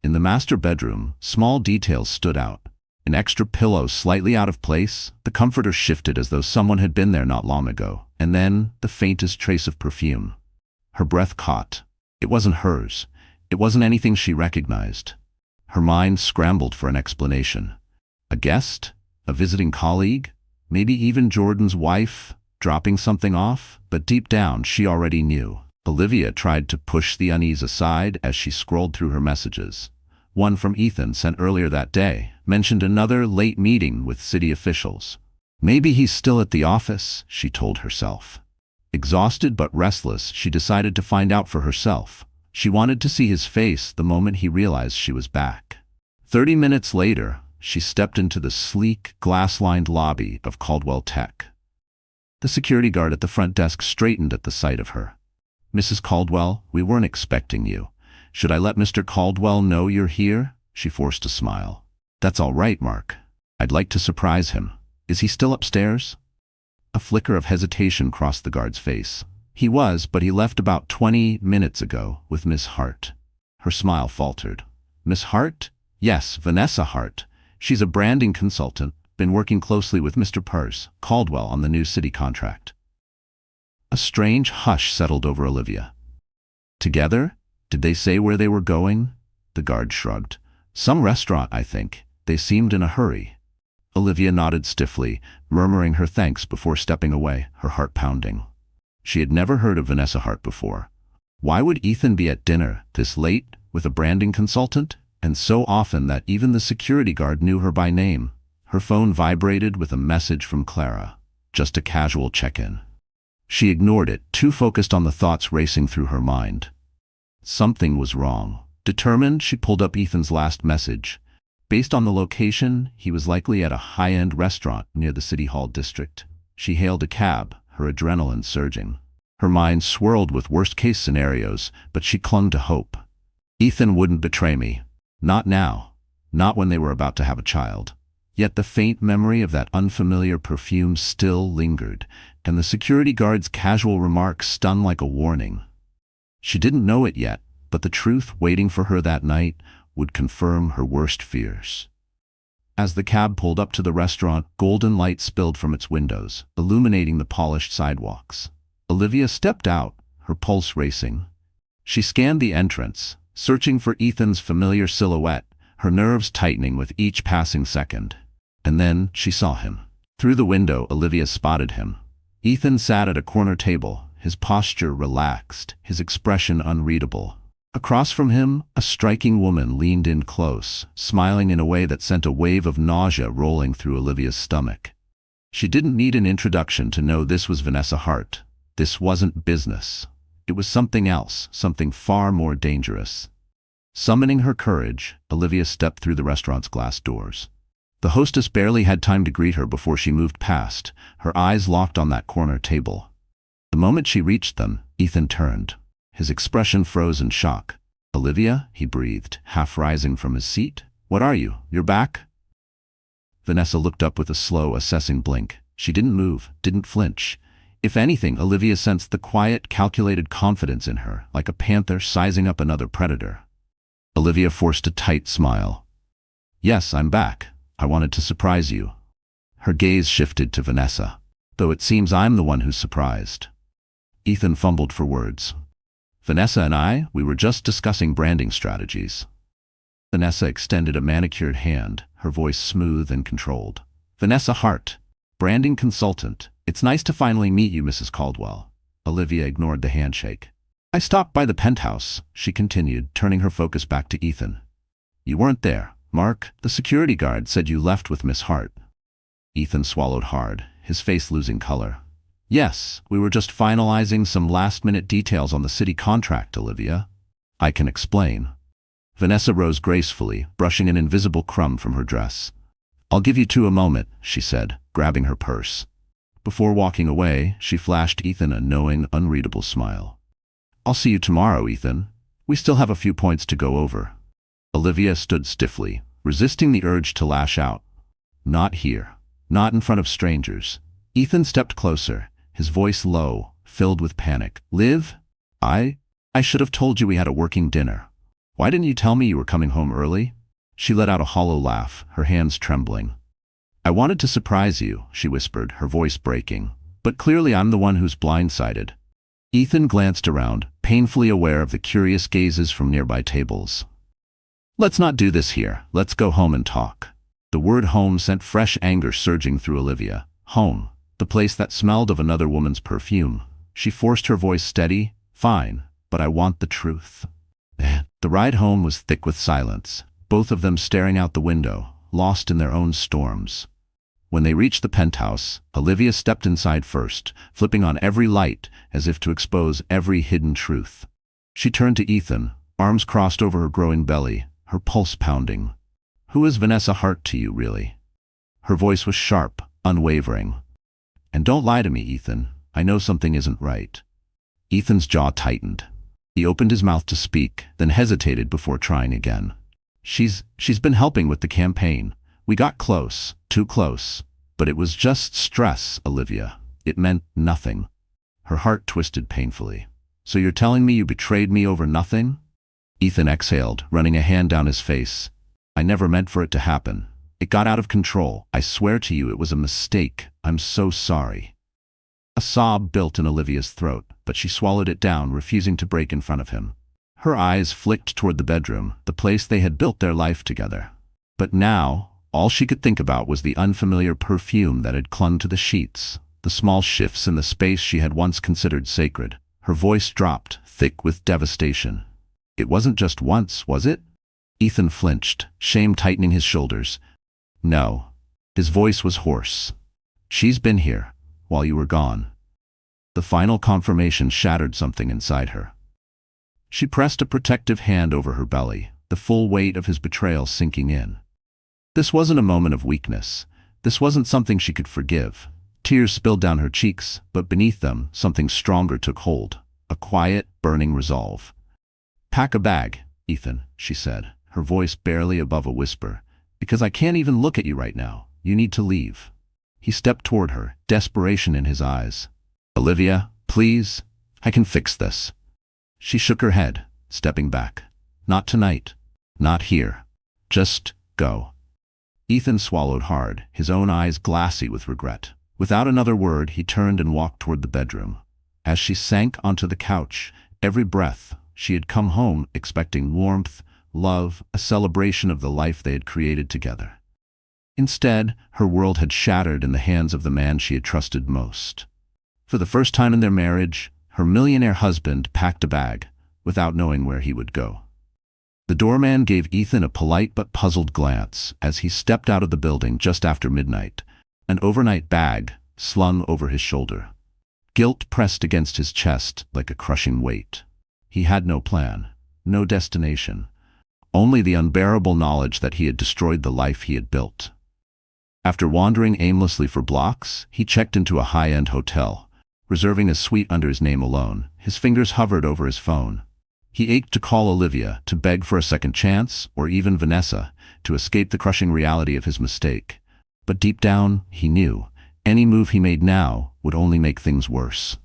In the master bedroom, small details stood out. An extra pillow slightly out of place, the comforter shifted as though someone had been there not long ago, and then the faintest trace of perfume. Her breath caught. It wasn't hers. It wasn't anything she recognized. Her mind scrambled for an explanation. A guest? A visiting colleague? Maybe even Jordan's wife? Dropping something off? But deep down, she already knew. Olivia tried to push the unease aside as she scrolled through her messages. One from Ethan sent earlier that day mentioned another late meeting with city officials. Maybe he's still at the office, she told herself. Exhausted but restless, she decided to find out for herself. She wanted to see his face the moment he realized she was back. 30 minutes later, she stepped into the sleek, glass-lined lobby of Caldwell Tech. The security guard at the front desk straightened at the sight of her. "Mrs. Caldwell, we weren't expecting you. Should I let Mr. Caldwell know you're here?" She forced a smile. "That's all right, Mark. I'd like to surprise him. Is he still upstairs?" A flicker of hesitation crossed the guard's face. "He was, but he left about 20 minutes ago with Miss Hart." Her smile faltered. "Miss Hart?" "Yes, Vanessa Hart. She's a branding consultant, been working closely with Mr. Purse, Caldwell on the new city contract." A strange hush settled over Olivia. "Together? Did they say where they were going?" The guard shrugged. "Some restaurant, I think. They seemed in a hurry." Olivia nodded stiffly, murmuring her thanks before stepping away, her heart pounding. She had never heard of Vanessa Hart before. Why would Ethan be at dinner this late with a branding consultant? And so often that even the security guard knew her by name. Her phone vibrated with a message from Clara. Just a casual check-in. She ignored it, too focused on the thoughts racing through her mind. Something was wrong. Determined, she pulled up Ethan's last message. Based on the location, he was likely at a high-end restaurant near the City Hall district. She hailed a cab, her adrenaline surging. Her mind swirled with worst-case scenarios, but she clung to hope. Ethan wouldn't betray me. Not now. Not when they were about to have a child. Yet the faint memory of that unfamiliar perfume still lingered, and the security guard's casual remark stung like a warning. She didn't know it yet, but the truth waiting for her that night would confirm her worst fears. As the cab pulled up to the restaurant, golden light spilled from its windows, illuminating the polished sidewalks. Olivia stepped out, her pulse racing. She scanned the entrance, searching for Ethan's familiar silhouette, her nerves tightening with each passing second. And then she saw him. Through the window, Olivia spotted him. Ethan sat at a corner table, his posture relaxed, his expression unreadable. Across from him, a striking woman leaned in close, smiling in a way that sent a wave of nausea rolling through Olivia's stomach. She didn't need an introduction to know this was Vanessa Hart. This wasn't business. It was something else, something far more dangerous. Summoning her courage, Olivia stepped through the restaurant's glass doors. The hostess barely had time to greet her before she moved past, her eyes locked on that corner table. The moment she reached them, Ethan turned. His expression froze in shock. "Olivia?" he breathed, half rising from his seat. "What are you? You're back?" Vanessa looked up with a slow, assessing blink. She didn't move, didn't flinch. If anything, Olivia sensed the quiet, calculated confidence in her, like a panther sizing up another predator. Olivia forced a tight smile. "Yes, I'm back. I wanted to surprise you." Her gaze shifted to Vanessa. "Though it seems I'm the one who's surprised." Ethan fumbled for words. "Vanessa and I, we were just discussing branding strategies." Vanessa extended a manicured hand, her voice smooth and controlled. "Vanessa Hart, branding consultant. It's nice to finally meet you, Mrs. Caldwell. Olivia ignored the handshake. I stopped by the penthouse, she continued, turning her focus back to Ethan. You weren't there, Mark. The security guard said you left with Miss Hart. Ethan swallowed hard, his face losing color. Yes, we were just finalizing some last-minute details on the city contract, Olivia. I can explain. Vanessa rose gracefully, brushing an invisible crumb from her dress. I'll give you two a moment, she said, grabbing her purse. Before walking away, she flashed Ethan a knowing, unreadable smile. I'll see you tomorrow, Ethan. We still have a few points to go over. Olivia stood stiffly, resisting the urge to lash out. Not here. Not in front of strangers. Ethan stepped closer, his voice low, filled with panic. Liv? I should have told you we had a working dinner. Why didn't you tell me you were coming home early? She let out a hollow laugh, her hands trembling. I wanted to surprise you, she whispered, her voice breaking. But clearly I'm the one who's blindsided. Ethan glanced around, painfully aware of the curious gazes from nearby tables. Let's not do this here. Let's go home and talk. The word home sent fresh anger surging through Olivia. Home. The place that smelled of another woman's perfume. She forced her voice steady. Fine, but I want the truth. The ride home was thick with silence, both of them staring out the window, lost in their own storms. When they reached the penthouse, Olivia stepped inside first, flipping on every light as if to expose every hidden truth. She turned to Ethan, arms crossed over her growing belly, her pulse pounding. Who is Vanessa Hart to you, really? Her voice was sharp, unwavering. And don't lie to me, Ethan. I know something isn't right. Ethan's jaw tightened. He opened his mouth to speak, then hesitated before trying again. She's been helping with the campaign. We got close, too close. But it was just stress, Olivia. It meant nothing. Her heart twisted painfully. So you're telling me you betrayed me over nothing? Ethan exhaled, running a hand down his face. I never meant for it to happen. It got out of control. I swear to you it was a mistake. I'm so sorry. A sob built in Olivia's throat, but she swallowed it down, refusing to break in front of him. Her eyes flicked toward the bedroom, the place they had built their life together. But now, all she could think about was the unfamiliar perfume that had clung to the sheets, the small shifts in the space she had once considered sacred. Her voice dropped, thick with devastation. It wasn't just once, was it? Ethan flinched, shame tightening his shoulders. No. His voice was hoarse. She's been here, while you were gone. The final confirmation shattered something inside her. She pressed a protective hand over her belly, the full weight of his betrayal sinking in. This wasn't a moment of weakness. This wasn't something she could forgive. Tears spilled down her cheeks, but beneath them, something stronger took hold. A quiet, burning resolve. Pack a bag, Ethan, she said, her voice barely above a whisper. Because I can't even look at you right now. You need to leave. He stepped toward her, desperation in his eyes. Olivia, please. I can fix this. She shook her head, stepping back. Not tonight. Not here. Just go. Ethan swallowed hard, his own eyes glassy with regret. Without another word, he turned and walked toward the bedroom. As she sank onto the couch, every breath, she had come home expecting warmth, love, a celebration of the life they had created together. Instead, her world had shattered in the hands of the man she had trusted most. For the first time in their marriage, her millionaire husband packed a bag, without knowing where he would go. The doorman gave Ethan a polite but puzzled glance as he stepped out of the building just after midnight, an overnight bag slung over his shoulder. Guilt pressed against his chest like a crushing weight. He had no plan, no destination, only the unbearable knowledge that he had destroyed the life he had built. After wandering aimlessly for blocks, he checked into a high-end hotel, reserving a suite under his name alone. His fingers hovered over his phone. He ached to call Olivia, to beg for a second chance, or even Vanessa, to escape the crushing reality of his mistake. But deep down, he knew, any move he made now would only make things worse.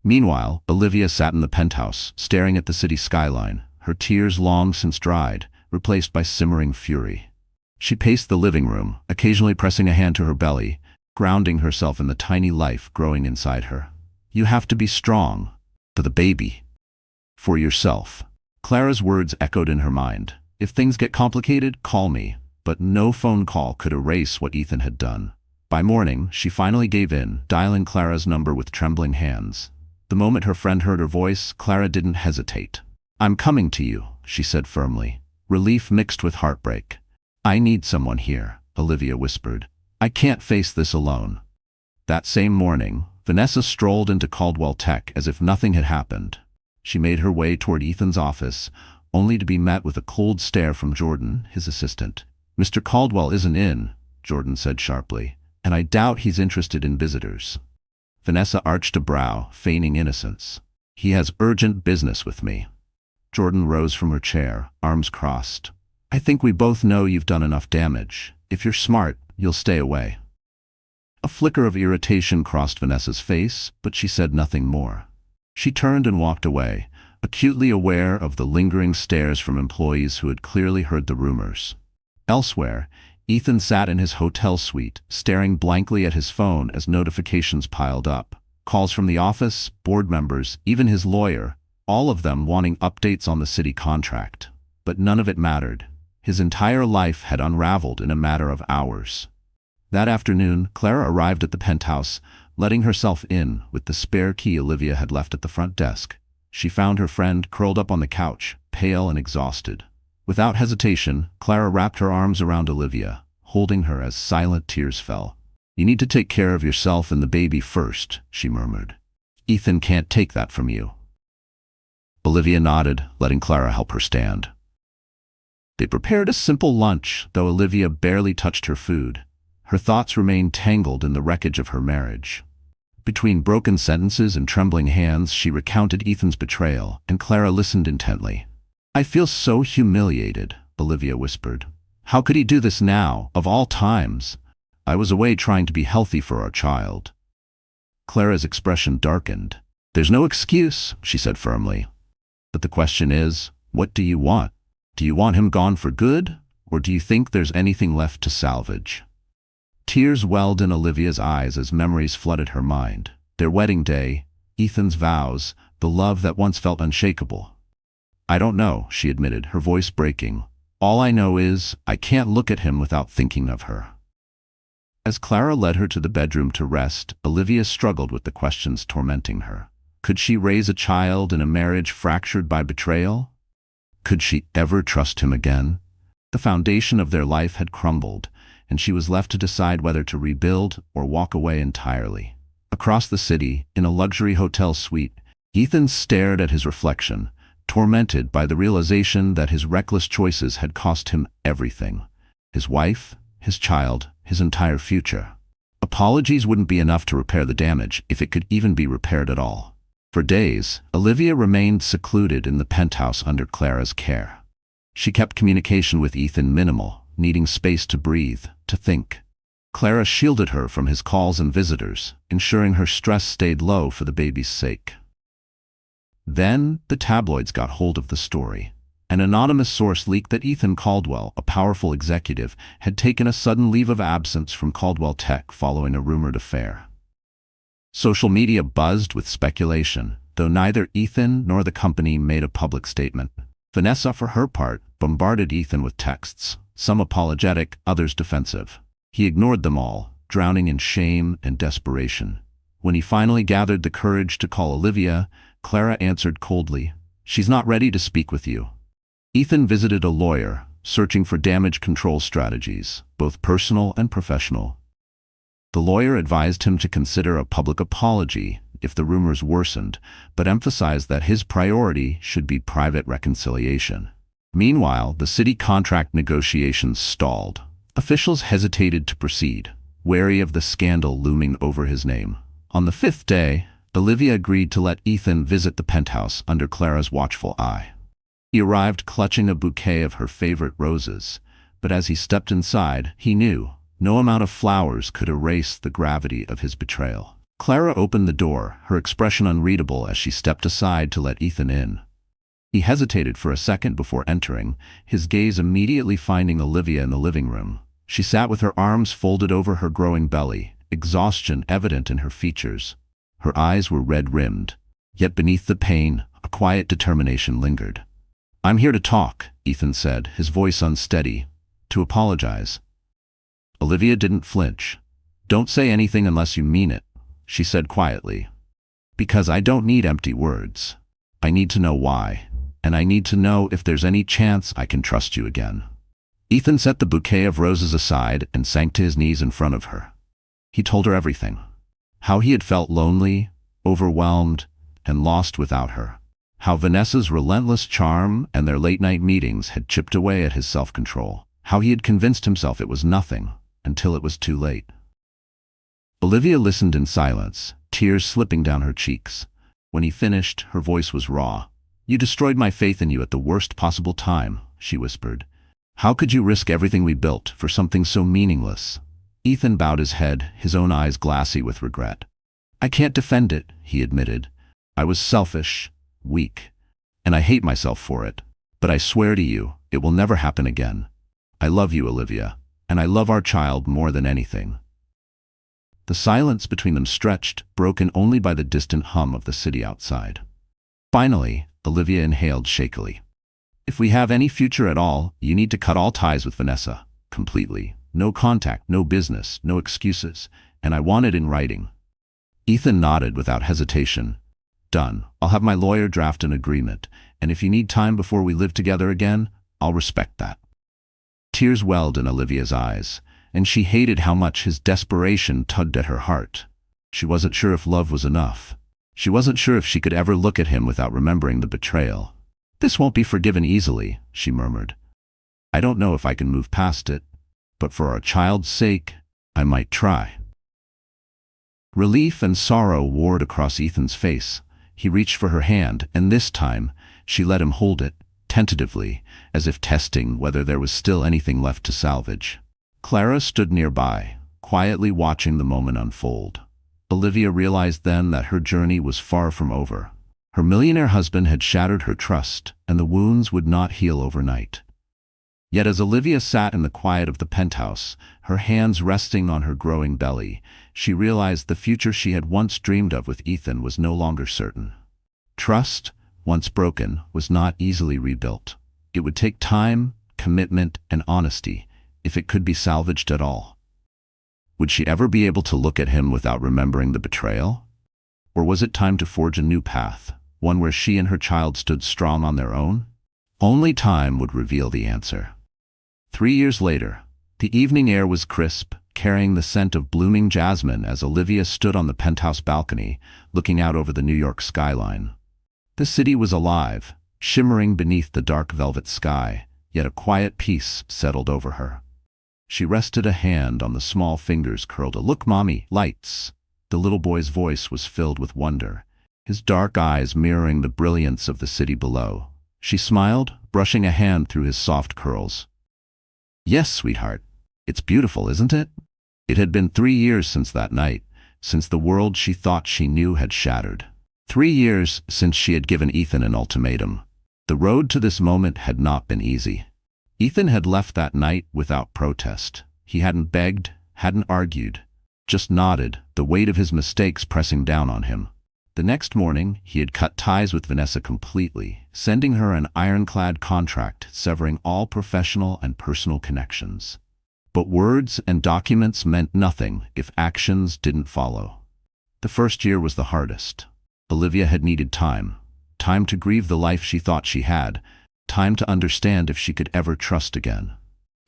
Meanwhile, Olivia sat in the penthouse, staring at the city skyline, her tears long since dried, replaced by simmering fury. She paced the living room, occasionally pressing a hand to her belly, grounding herself in the tiny life growing inside her. You have to be strong. For the baby. For yourself. Clara's words echoed in her mind. If things get complicated, call me. But no phone call could erase what Ethan had done. By morning, she finally gave in, dialing Clara's number with trembling hands. The moment her friend heard her voice, Clara didn't hesitate. "I'm coming to you," she said firmly, relief mixed with heartbreak. "I need someone here," Olivia whispered. "I can't face this alone." That same morning, Vanessa strolled into Caldwell Tech as if nothing had happened. She made her way toward Ethan's office, only to be met with a cold stare from Jordan, his assistant. "Mr. Caldwell isn't in," Jordan said sharply, "and I doubt he's interested in visitors." Vanessa arched a brow, feigning innocence. "He has urgent business with me." Jordan rose from her chair, arms crossed. "I think we both know you've done enough damage. If you're smart, you'll stay away." A flicker of irritation crossed Vanessa's face, but she said nothing more. She turned and walked away, acutely aware of the lingering stares from employees who had clearly heard the rumors. Elsewhere, Ethan sat in his hotel suite, staring blankly at his phone as notifications piled up. Calls from the office, board members, even his lawyer, all of them wanting updates on the city contract. But none of it mattered. His entire life had unraveled in a matter of hours. That afternoon, Clara arrived at the penthouse, letting herself in with the spare key Olivia had left at the front desk. She found her friend curled up on the couch, pale and exhausted. Without hesitation, Clara wrapped her arms around Olivia, holding her as silent tears fell. "You need to take care of yourself and the baby first," she murmured. "Ethan can't take that from you." Olivia nodded, letting Clara help her stand. They prepared a simple lunch, though Olivia barely touched her food. Her thoughts remained tangled in the wreckage of her marriage. Between broken sentences and trembling hands, she recounted Ethan's betrayal, and Clara listened intently. "I feel so humiliated," Olivia whispered. "How could he do this now, of all times? I was away trying to be healthy for our child." Clara's expression darkened. "There's no excuse," she said firmly. "But the question is, what do you want? Do you want him gone for good, or do you think there's anything left to salvage?" Tears welled in Olivia's eyes as memories flooded her mind. Their wedding day, Ethan's vows, the love that once felt unshakable. "I don't know," she admitted, her voice breaking. "All I know is, I can't look at him without thinking of her." As Clara led her to the bedroom to rest, Olivia struggled with the questions tormenting her. Could she raise a child in a marriage fractured by betrayal? Could she ever trust him again? The foundation of their life had crumbled, and she was left to decide whether to rebuild or walk away entirely. Across the city, in a luxury hotel suite, Ethan stared at his reflection, tormented by the realization that his reckless choices had cost him everything: his wife, his child, his entire future. Apologies wouldn't be enough to repair the damage, if it could even be repaired at all. For days, Olivia remained secluded in the penthouse under Clara's care. She kept communication with Ethan minimal, needing space to breathe, to think. Clara shielded her from his calls and visitors, ensuring her stress stayed low for the baby's sake. Then, the tabloids got hold of the story. An anonymous source leaked that Ethan Caldwell, a powerful executive, had taken a sudden leave of absence from Caldwell Tech following a rumored affair. Social media buzzed with speculation, though neither Ethan nor the company made a public statement. Vanessa, for her part, bombarded Ethan with texts, some apologetic, others defensive. He ignored them all, drowning in shame and desperation. When he finally gathered the courage to call Olivia, Clara answered coldly, "She's not ready to speak with you." Ethan visited a lawyer, searching for damage control strategies, both personal and professional. The lawyer advised him to consider a public apology if the rumors worsened, but emphasized that his priority should be private reconciliation. Meanwhile, the city contract negotiations stalled. Officials hesitated to proceed, wary of the scandal looming over his name. On the fifth day, Olivia agreed to let Ethan visit the penthouse under Clara's watchful eye. He arrived clutching a bouquet of her favorite roses, but as he stepped inside, he knew no amount of flowers could erase the gravity of his betrayal. Clara opened the door, her expression unreadable as she stepped aside to let Ethan in. He hesitated for a second before entering, his gaze immediately finding Olivia in the living room. She sat with her arms folded over her growing belly, exhaustion evident in her features. Her eyes were red-rimmed, yet beneath the pain, a quiet determination lingered. "I'm here to talk," Ethan said, his voice unsteady. "To apologize." Olivia didn't flinch. "Don't say anything unless you mean it," she said quietly. "Because I don't need empty words. I need to know why, and I need to know if there's any chance I can trust you again." Ethan set the bouquet of roses aside and sank to his knees in front of her. He told her everything. How he had felt lonely, overwhelmed, and lost without her. How Vanessa's relentless charm and their late-night meetings had chipped away at his self-control. How he had convinced himself it was nothing, until it was too late. Olivia listened in silence, tears slipping down her cheeks. When he finished, her voice was raw. "You destroyed my faith in you at the worst possible time," she whispered. "How could you risk everything we built for something so meaningless?" Ethan bowed his head, his own eyes glassy with regret. "I can't defend it," he admitted. "I was selfish, weak, and I hate myself for it. But I swear to you, it will never happen again. I love you, Olivia, and I love our child more than anything." The silence between them stretched, broken only by the distant hum of the city outside. Finally, Olivia inhaled shakily. "If we have any future at all, you need to cut all ties with Vanessa. Completely. No contact, no business, no excuses. And I want it in writing." Ethan nodded without hesitation. "Done. I'll have my lawyer draft an agreement, and if you need time before we live together again, I'll respect that." Tears welled in Olivia's eyes, and she hated how much his desperation tugged at her heart. She wasn't sure if love was enough. She wasn't sure if she could ever look at him without remembering the betrayal. "This won't be forgiven easily," she murmured. "I don't know if I can move past it, but for our child's sake, I might try." Relief and sorrow warred across Ethan's face. He reached for her hand, and this time, she let him hold it, tentatively, as if testing whether there was still anything left to salvage. Clara stood nearby, quietly watching the moment unfold. Olivia realized then that her journey was far from over. Her millionaire husband had shattered her trust, and the wounds would not heal overnight. Yet as Olivia sat in the quiet of the penthouse, her hands resting on her growing belly, she realized the future she had once dreamed of with Ethan was no longer certain. Trust, once broken, was not easily rebuilt. It would take time, commitment, and honesty, if it could be salvaged at all. Would she ever be able to look at him without remembering the betrayal? Or was it time to forge a new path, one where she and her child stood strong on their own? Only time would reveal the answer. 3 years later, the evening air was crisp, carrying the scent of blooming jasmine as Olivia stood on the penthouse balcony, looking out over the New York skyline. The city was alive, shimmering beneath the dark velvet sky, yet a quiet peace settled over her. She rested a hand on the small fingers curled. "Look, Mommy, lights." The little boy's voice was filled with wonder, his dark eyes mirroring the brilliance of the city below. She smiled, brushing a hand through his soft curls. "Yes, sweetheart. It's beautiful, isn't it?" It had been 3 years since that night, since the world she thought she knew had shattered. 3 years since she had given Ethan an ultimatum. The road to this moment had not been easy. Ethan had left that night without protest. He hadn't begged, hadn't argued, just nodded, the weight of his mistakes pressing down on him. The next morning, he had cut ties with Vanessa completely, sending her an ironclad contract severing all professional and personal connections. But words and documents meant nothing if actions didn't follow. The first year was the hardest. Olivia had needed time to grieve the life she thought she had, time to understand if she could ever trust again.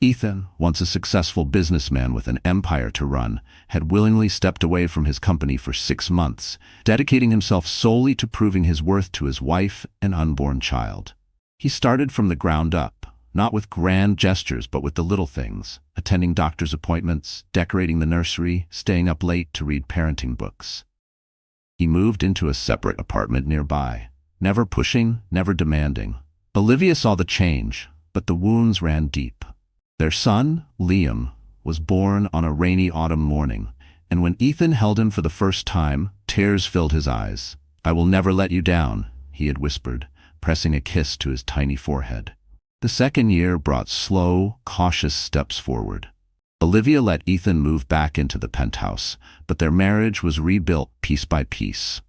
Ethan, once a successful businessman with an empire to run, had willingly stepped away from his company for 6 months, dedicating himself solely to proving his worth to his wife and unborn child. He started from the ground up, not with grand gestures but with the little things, attending doctor's appointments, decorating the nursery, staying up late to read parenting books. He moved into a separate apartment nearby, never pushing, never demanding. Olivia saw the change, but the wounds ran deep. Their son, Liam, was born on a rainy autumn morning, and when Ethan held him for the first time, tears filled his eyes. "I will never let you down," he had whispered, pressing a kiss to his tiny forehead. The second year brought slow, cautious steps forward. Olivia let Ethan move back into the penthouse, but their marriage was rebuilt piece by piece.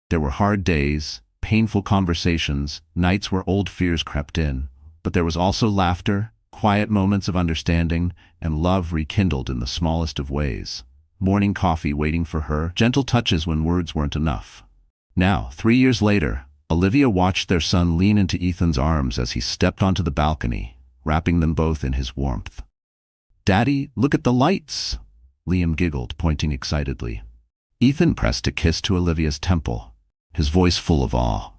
There were hard days, painful conversations, nights where old fears crept in, but there was also laughter, quiet moments of understanding, and love rekindled in the smallest of ways. morning coffee waiting for her, gentle touches when words weren't enough. Now, 3 years later, Olivia watched their son lean into Ethan's arms as he stepped onto the balcony, wrapping them both in his warmth. "Daddy, look at the lights!" Liam giggled, pointing excitedly. Ethan pressed a kiss to Olivia's temple, his voice full of awe.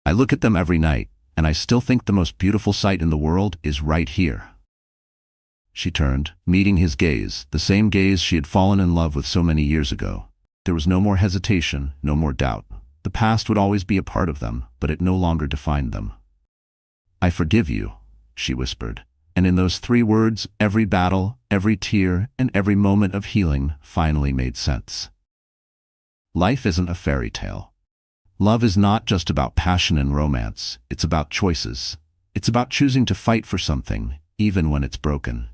"I look at them every night, and I still think the most beautiful sight in the world is right here." She turned, meeting his gaze, the same gaze she had fallen in love with so many years ago. There was no more hesitation, no more doubt. The past would always be a part of them, but it no longer defined them. "I forgive you," she whispered, and in those 3 words, every battle, every tear, and every moment of healing finally made sense. Life isn't a fairy tale. Love is not just about passion and romance, it's about choices. It's about choosing to fight for something, even when it's broken.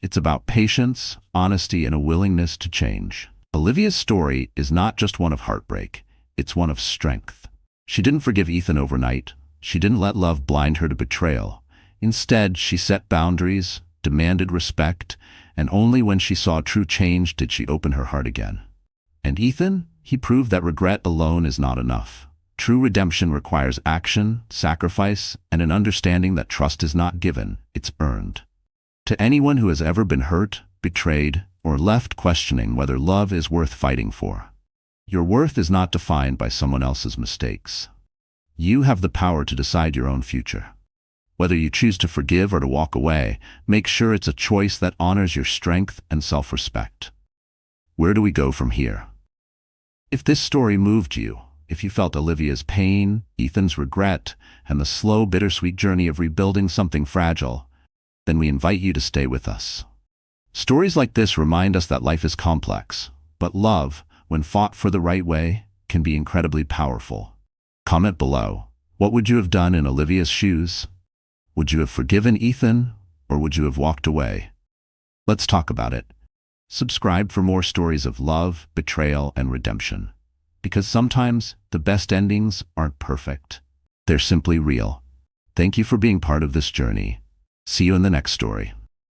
It's about patience, honesty, and a willingness to change. Olivia's story is not just one of heartbreak, it's one of strength. She didn't forgive Ethan overnight. She didn't let love blind her to betrayal. Instead, she set boundaries, demanded respect, and only when she saw true change did she open her heart again. And Ethan? He proved that regret alone is not enough. True redemption requires action, sacrifice, and an understanding that trust is not given, it's earned. To anyone who has ever been hurt, betrayed, or left questioning whether love is worth fighting for, your worth is not defined by someone else's mistakes. You have the power to decide your own future. Whether you choose to forgive or to walk away, make sure it's a choice that honors your strength and self-respect. Where do we go from here? If this story moved you, if you felt Olivia's pain, Ethan's regret, and the slow, bittersweet journey of rebuilding something fragile, then we invite you to stay with us. Stories like this remind us that life is complex, but love, when fought for the right way, can be incredibly powerful. Comment below. What would you have done in Olivia's shoes? Would you have forgiven Ethan, or would you have walked away? Let's talk about it. Subscribe for more stories of love, betrayal, and redemption. Because sometimes the best endings aren't perfect. They're simply real. Thank you for being part of this journey. See you in the next story.